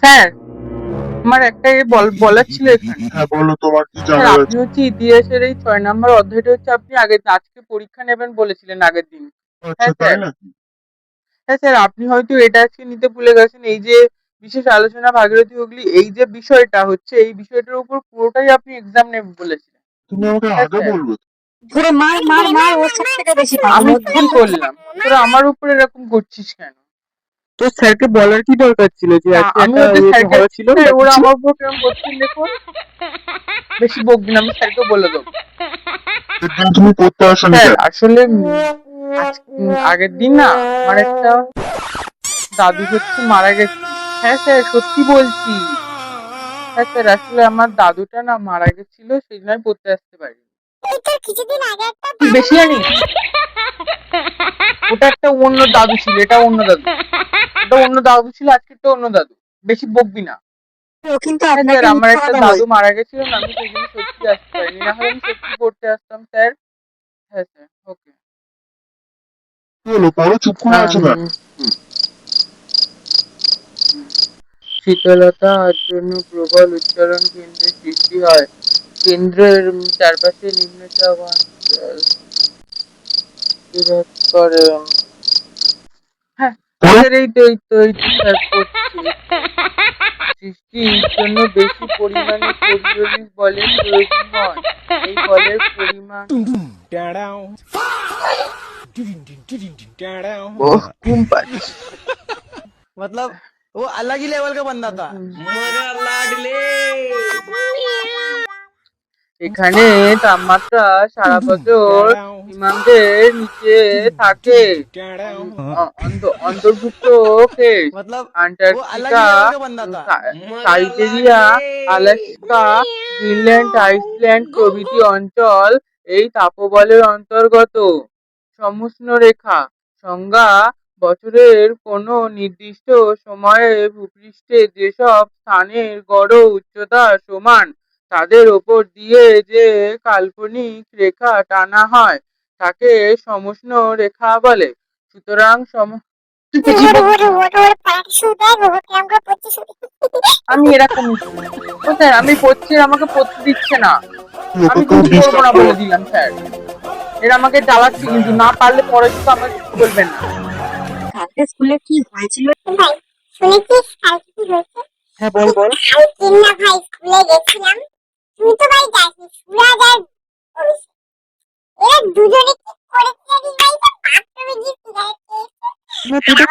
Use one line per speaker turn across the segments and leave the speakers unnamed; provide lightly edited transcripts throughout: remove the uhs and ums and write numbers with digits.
Sir, আমার একটা বলার ছিল এখানে।
হ্যাঁ বলো, তোমার কি
স্যার,
জানার
আপনি
আছে?
হচ্ছে ইতিহাসের এই 6 নাম্বার অধ্যায়টা হচ্ছে আপনি আজকে পরীক্ষা নেবেন বলেছিলেন আগের দিন।
আচ্ছা,
হ্যাঁ
তাই
স্যার।
নাকি?
হ্যাঁ স্যার, আপনি হয়তো এটা আজকে নিতে ভুলে গেছেন। এই যে বিশেষ আলোচনা ভাগীরথী হুগলি, এই যে বিষয়টা হচ্ছে, এই বিষয়টার উপর পুরোটাই আপনি এক্সাম নেবেন বলেছিলেন।
তুমি আমাকে
হ্যাঁ
আগে
স্যার।
বলবে তো।
ধরে মার মার মার, ওর সব থেকে বেশি পাবো।
আমি কি করলাম? তোরা আমার উপর এরকম করছিস কেন?
তো স্যারকে বলার কি দরকার ছিল যে
না,
আজকে
আমি
একটা
ওদের স্যারকে,
হওয়া ছিল
স্যার
বা
ওরা
কিছু?
আমার উপর কেমন করছেন দেখুন। বেশি বকবি না, আমি স্যারকে বলে দেবো।
সেদিন তুমি পড়তে আসনি
স্যার
কেন?
আসলে আগের দিন না আমার একটা দাদু হচ্ছে মারা গেছে। হ্যাঁ স্যার, সত্যি বলছি। হ্যাঁ স্যার, আসলে আমার দাদুটা না মারা গেছিল, সেই জন্য আমি পড়তে আসতে পারি।
কিছুদিন আগে একটা
তুই বেশি জানিস? ওটা একটা অন্য দাদু ছিল, এটা অন্য দাদু। ওটা অন্য দাদু ছিল, আজকেরটা অন্য দাদু। বেশি বকবি না।
ও কিন্তু
হ্যাঁ স্যার,
আপনাকে
আমার
মিথ্যা
একটা
কথা
দাদু
বলছে।
মারা গেছিল না, আমি সেই জন্য সত্যি আসতে পারিনি, না হলে আমি সত্যি পড়তে আসতাম স্যার। হ্যাঁ স্যার, ওকে।
কি হলো, পড়ো, চুপ করে আছো কেন?
শীতলতার জন্য প্রবল উচ্চারণ কেন্দ্রের সৃষ্টি হয়। কেন্দ্রের চারপাশে নিম্নচাপ অঞ্চল বিরাজ করে। হ্যাঁ
পড়ো।
স্যার, এই তো স্যার পড়ছি। সৃষ্টির জন্য বেশি পরিমাণে কোরিওলিস বলের প্রয়োজন হয়। এই বলের পরিমাণ ঘুম পাচ্ছে।
मतलब वो अलग ही लेवल का बंदा था। मगर लाडले
এখানে তাপমাত্রা সারা বছর হিমাঙ্কের নিচে থাকে। অন্তর্ভুক্ত কেস
मतलब वो अलग ही
আন্টার্কটিকা,
लेवल का बंदा था।
সাইবেরিয়া, আলাস্কা, গ্রিনল্যান্ড, আইসল্যান্ড প্রভৃতি অঞ্চল এই তাপবলের অন্তর্গত। সমুষ্ণ রেখা সংজ্ঞা: বছরের কোনো নির্দিষ্ট সময়ে ভূপৃষ্ঠে যেসব স্থানের গড় উচ্চতা সমান, তাদের ওপর দিয়ে যে কাল্পনিক রেখা টানা হয় তাকে সমুষ্ণ রেখা বলে। সুতরাং আমি এরকমই করি। ও স্যার, আমি পড়ছি, আমাকে পড়তে দিচ্ছে না।
ওকে
আমি
কেউ
কিন্তু পড়বো
ডিস্টার্ব
না
করো
বলে দিলাম স্যার। এরা আমাকে জ্বালাচ্ছে, কিন্তু না পারলে পরে কিন্তু আমাকে কিছু বলবেন না।
কালকে স্কুলে কি হয়েছিল ভাই? শুনেছিস কালকে কি হয়েছে?
হ্যাঁ বল বল।
কালকে না ভাই স্কুলে গেছিলাম। তুই তো ভাই যাসনি, সুরাজ আর অভিষেক। এরা দুজনে কি করেছে জানিস ভাই? বাথরুমে গিয়ে সিগারেট খেয়েছে।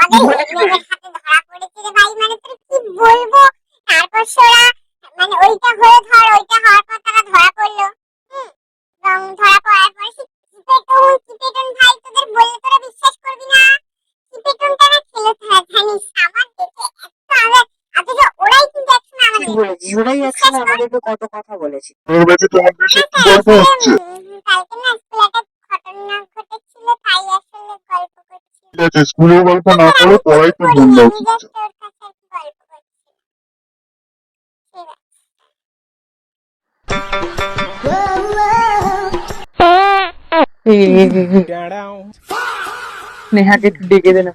আমাদের হেডম্যানের হাতে ধরা পড়েছে রে ভাই, মানে তোর কি বলবো। তারপর ওরা মানে ওইটা হয়ে ধর, ওইটা হওয়ার পর তারা ধরা পড়লো। হুম, এবং ধরা পড়ার পর সে চিপেটন ভাই, তোদের বললে তোরা বিশ্বাস করবি না। চিপেটনটা না খেলে জানিস আমার দেখে এত আগে, অথচ ওরাই কিন্তু একসময় আমাদের বলেছিস, ওরাই একসময় আমাদেরকে কত কথা বলেছে।
ওর কাছে তোমাদের সাথে কি গল্প হচ্ছে?
কালকে না স্কুলে একটা ঘটনা ঘটেছিল, তাই আসলে গল্প করছি।
ঠিক আছে, স্কুলের গল্প না করে পড়াই তো মন দাও
আমি
চুপচাপ।
জাস্ট ওর কাছে আর কি গল্প করছি। ঠিক আছে।
স্নেহাকে একটু ডেকে দে না।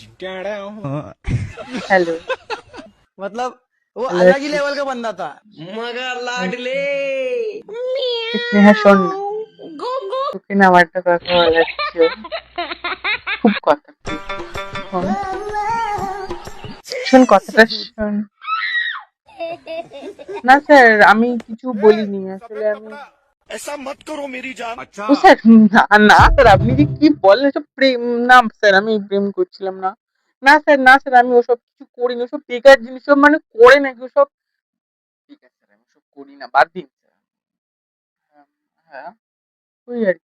হ্যালো।
मतलब वो
হ্যালো
अलग ही
আসিস।
लेवल का बंदा था। मगर लाडले
স্নেহা শোন না, তোকে না আমার একটা কথা বলার ছিল। খুব কথা তুই শোন। শোন কথাটা শোন। না স্যার, আমি কিছু বলিনি আসলে। আমি
ऐसा मत करो मेरी जान।
ও স্যার, না না স্যার, আপনি যে কি বলেন এসব প্রেম? না স্যার, আমি প্রেম করছিলাম না। না স্যার, না স্যার, আমি ওসব কিছু করিনি। ওসব বেকার জিনিস সব মানে করে নাকি ওসব। ঠিক আছে স্যার, আমি ওসব করি না, বাদ দিন স্যার। হ্যাঁ, ওই আর কি।